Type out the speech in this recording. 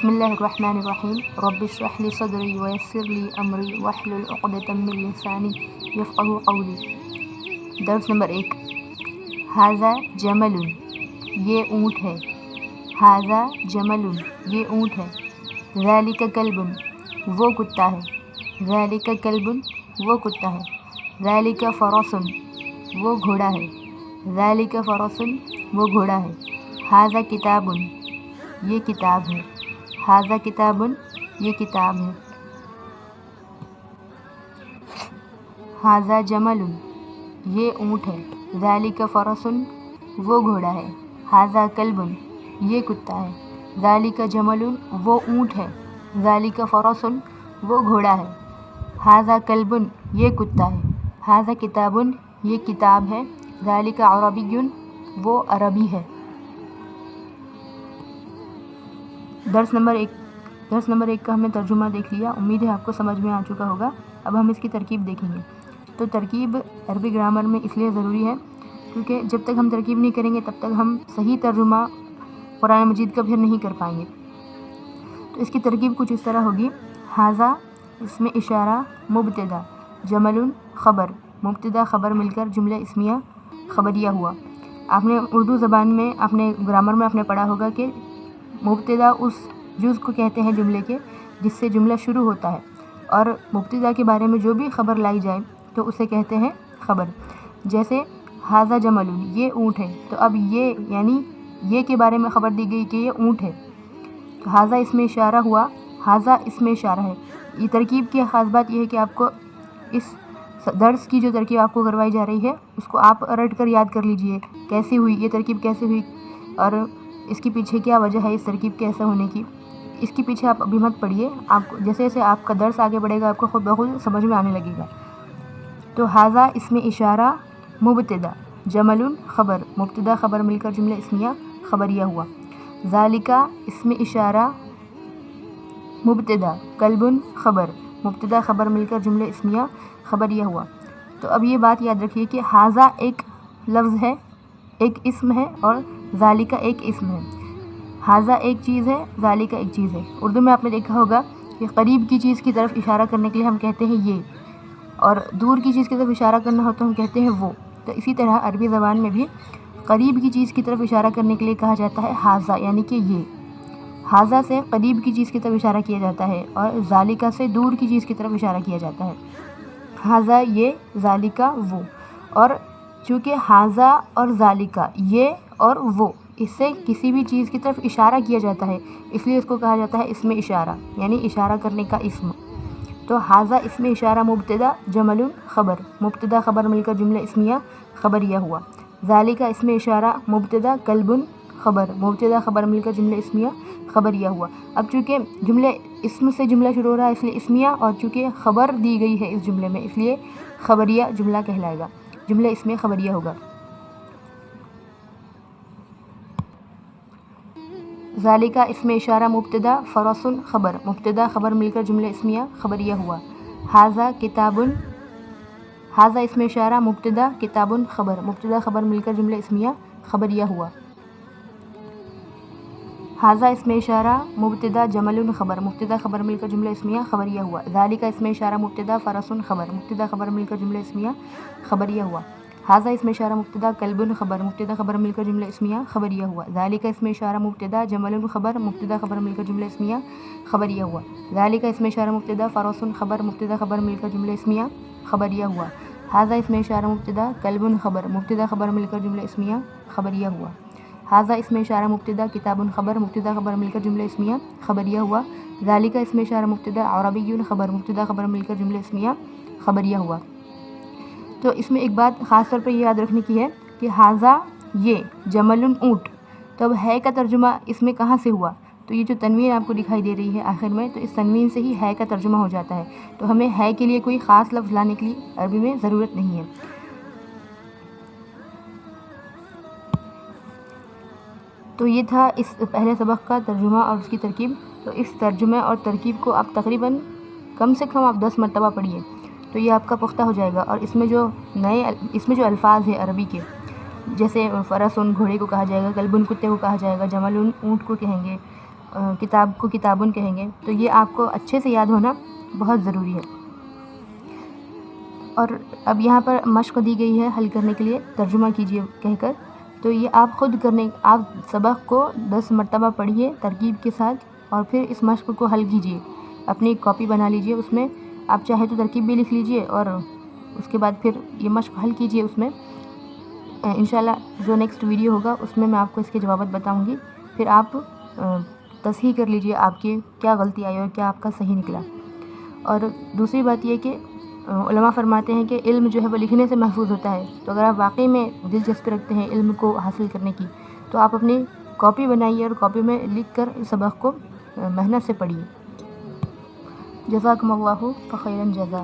بسم اللہ الرحمن الرحیم رب اشرح لی صدری ویسر لی امری واحلل عقدۃ من لسانی یفقہوا قولی۔ درس نمبر 1۔ ھذا جمل، یہ اونٹ ہے۔ ھذا جمل، یہ اونٹ ہے۔ ذالک کلب، وہ کتا ہے۔ ذالک کلب، وہ کتا ہے۔ ذالک فرس، وہ گھوڑا ہے۔ ذالک فرس، وہ گھوڑا ہے۔ ھذا کتاب، یہ کتاب ہے۔ ھذا کتاب، یہ کتاب ہے۔ ھذا جمل، یہ اونٹ ہے۔ ذالک فرس، وہ گھوڑا ہے۔ ھذا کلب، یہ کتا ہے۔ ذالک جمل، وہ اونٹ ہے۔ ذالک فرس، وہ گھوڑا ہے۔ ھذا کلب، یہ کتا ہے۔ ھذا کتاب، یہ کتاب ہے۔ ذالک عربی، وہ عربی ہے۔ درس نمبر 1 کا ہم نے ترجمہ دیکھ لیا، امید ہے آپ کو سمجھ میں آ چکا ہوگا۔ اب ہم اس کی ترکیب دیکھیں گے۔ تو ترکیب عربی گرامر میں اس لیے ضروری ہے کیونکہ جب تک ہم ترکیب نہیں کریں گے تب تک ہم صحیح ترجمہ قرآن مجید کا پھر نہیں کر پائیں گے۔ تو اس کی ترکیب کچھ اس طرح ہوگی۔ ھذا اسم اشارہ مبتدا، جمل خبر، مبتدا خبر مل کر جملہ اسمیہ خبریہ ہوا۔ آپ نے اردو زبان میں اپنے گرامر میں آپ نے پڑھا ہوگا کہ مبتدا اس جز کو کہتے ہیں جملے کے جس سے جملہ شروع ہوتا ہے، اور مبتدا کے بارے میں جو بھی خبر لائی جائے تو اسے کہتے ہیں خبر۔ جیسے ھذا جمل، یہ اونٹ ہے، تو اب یہ یعنی یہ کے بارے میں خبر دی گئی کہ یہ اونٹ ہے۔ ھذا اسم اشارہ ہوا، ھذا اسم اشارہ ہے۔ یہ ترکیب کی خاص بات یہ ہے کہ آپ کو اس درس کی جو ترکیب آپ کو کروائی جا رہی ہے اس کو آپ رٹ کر یاد کر لیجئے کیسی ہوئی، یہ ترکیب کیسے ہوئی اور اس کے پیچھے کیا وجہ ہے اس ترکیب کے ایسا ہونے کی۔ اس کے پیچھے آپ ابھی مت پڑھیے، آپ کو جیسے جیسے آپ کا درس آگے بڑھے گا آپ کو خود بخود سمجھ میں آنے لگے گا۔ تو ھذا اسم اشارہ مبتدا، جمل خبر، مبتدا خبر مل کر جملہ اسمیہ خبریہ ہوا۔ ذالک اسم اشارہ مبتدا، کلب خبر، مبتدا خبر مل کر جملہ اسمیہ خبریہ ہوا۔ تو اب یہ بات یاد رکھیے کہ ھذا ایک لفظ ہے، ایک اسم ہے، اور ذالک ایک اسم ہے۔ ھذا ایک چیز ہے، ذالک ایک چیز ہے۔ اردو میں آپ نے دیکھا ہوگا کہ قریب کی چیز کی طرف اشارہ کرنے کے لیے ہم کہتے ہیں یہ، اور دور کی چیز کی طرف اشارہ کرنا ہو تو ہم کہتے ہیں وہ۔ تو اسی طرح عربی زبان میں بھی قریب کی چیز کی طرف اشارہ کرنے کے لیے کہا جاتا ہے ھذا، یعنی کہ یہ۔ ھذا سے قریب کی چیز کی طرف اشارہ کیا جاتا ہے اور ذالک سے دور کی چیز کی طرف اشارہ کیا جاتا ہے۔ ھذا یہ، ذالک وہ۔ اور چونکہ ھذا اور ذالک یہ اور وہ، اس سے کسی بھی چیز کی طرف اشارہ کیا جاتا ہے، اس لیے اس کو کہا جاتا ہے اسم اشارہ، یعنی اشارہ کرنے کا اسم۔ تو ھذا اسم اشارہ مبتدا، جمل خبر، مبتدا خبر مل کر جملہ اسمیہ خبریہ ہوا۔ ذالک اسم اشارہ مبتدا، کلب خبر، مبتدا خبر مل کر جملہ اسمیہ خبریہ ہوا۔ اب چونکہ جملے اسم سے جملہ شروع ہو رہا ہے اس لیے اسمیہ، اور چونکہ خبر دی گئی ہے اس جملے میں اس لیے خبریہ جملہ کہلائے گا، جملہ اسمیہ خبریہ ہوگا۔ ذالک اسم اشارہ مبتدا، فرس خبر، مبتدا خبر مل کر جملہ اسمیہ خبریہ ہوا۔ ھذا کتاب، ھذا اسم اشارہ مبتدا، کتاب خبر، مبتدا خبر مل کر جملہ اسمیہ خبریہ ہوا۔ ھذا اسم اشارہ مبتدا، جمل خبر، مبتدا خبر مل کر جملہ اسمیہ خبریہ ہوا۔ ذالک اسم اشارہ مبتدا، فرس خبر، مبتدا خبر مل کر جملہ اسمیہ خبریہ ہوا۔ ھذا اسم اشارہ مبتدا، کلب خبر، مبتدا خبر مل کر جملہ اسمیہ خبریہ ہوا۔ ذالک اسم اشارہ مبتدا، جمل خبر، مبتدا خبر مل کر جملہ اسمیہ خبریہ ہوا۔ ذالک اسم اشارہ مبتدا، فرس خبر، مبتدا خبر مل کر جملہ اسمیہ خبریہ ہوا۔ ھذا اسم اشارہ مبتدا، کلب خبر، مبتدا خبر مل کر جملہ اسمیہ خبریہ ہوا۔ ھذا اسم اشارہ مبتدا، کتاب خبر، مبتدا خبر مل کر جملہ اسمیہ خبریہ ہوا۔ ذالک اسم اشارہ مبتدا، عربی خبر، مبتدا خبر مل کر جملہ اسمیہ خبریہ ہوا۔ تو اس میں ایک بات خاص طور پر یہ یاد رکھنے کی ہے کہ ھذا یہ، جمل اونٹ، تو اب ہے کا ترجمہ اس میں کہاں سے ہوا؟ تو یہ جو تنوین آپ کو دکھائی دے رہی ہے آخر میں، تو اس تنوین سے ہی ہے کا ترجمہ ہو جاتا ہے۔ تو ہمیں ہے کے لیے کوئی خاص لفظ لانے کے لیے عربی میں ضرورت نہیں ہے۔ تو یہ تھا اس پہلے سبق کا ترجمہ اور اس کی ترکیب۔ تو اس ترجمہ اور ترکیب کو آپ تقریباً کم سے کم آپ 10 مرتبہ پڑھیے تو یہ آپ کا پختہ ہو جائے گا۔ اور اس میں جو الفاظ ہیں عربی کے، جیسے فرس گھوڑے کو کہا جائے گا، کلب کتے کو کہا جائے گا، جمل اونٹ کو کہیں گے، کتاب کو کتابن کہیں گے، تو یہ آپ کو اچھے سے یاد ہونا بہت ضروری ہے۔ اور اب یہاں پر مشق دی گئی ہے حل کرنے کے لیے، ترجمہ کیجیے کہہ کر، تو یہ آپ خود آپ سبق کو 10 مرتبہ پڑھیے ترکیب کے ساتھ، اور پھر اس مشق کو حل کیجیے۔ اپنی ایک کاپی بنا لیجیے، اس میں آپ چاہے تو ترکیب بھی لکھ لیجیے، اور اس کے بعد پھر یہ مشق حل کیجیے اس میں۔ انشاءاللہ جو نیکسٹ ویڈیو ہوگا اس میں آپ کو اس کے جوابات بتاؤں گی، پھر آپ تصحیح کر لیجیے آپ کی کیا غلطی آئی اور کیا آپ کا صحیح نکلا۔ اور دوسری بات یہ کہ علماء فرماتے ہیں کہ علم جو ہے وہ لکھنے سے محفوظ ہوتا ہے، تو اگر آپ واقعی میں دلچسپی رکھتے ہیں علم کو حاصل کرنے کی، تو آپ اپنی کاپی بنائیے اور کاپی میں لکھ کر اس سبق کو محنت سے پڑھیے۔ جزاکم اللہ فخیرا جزا۔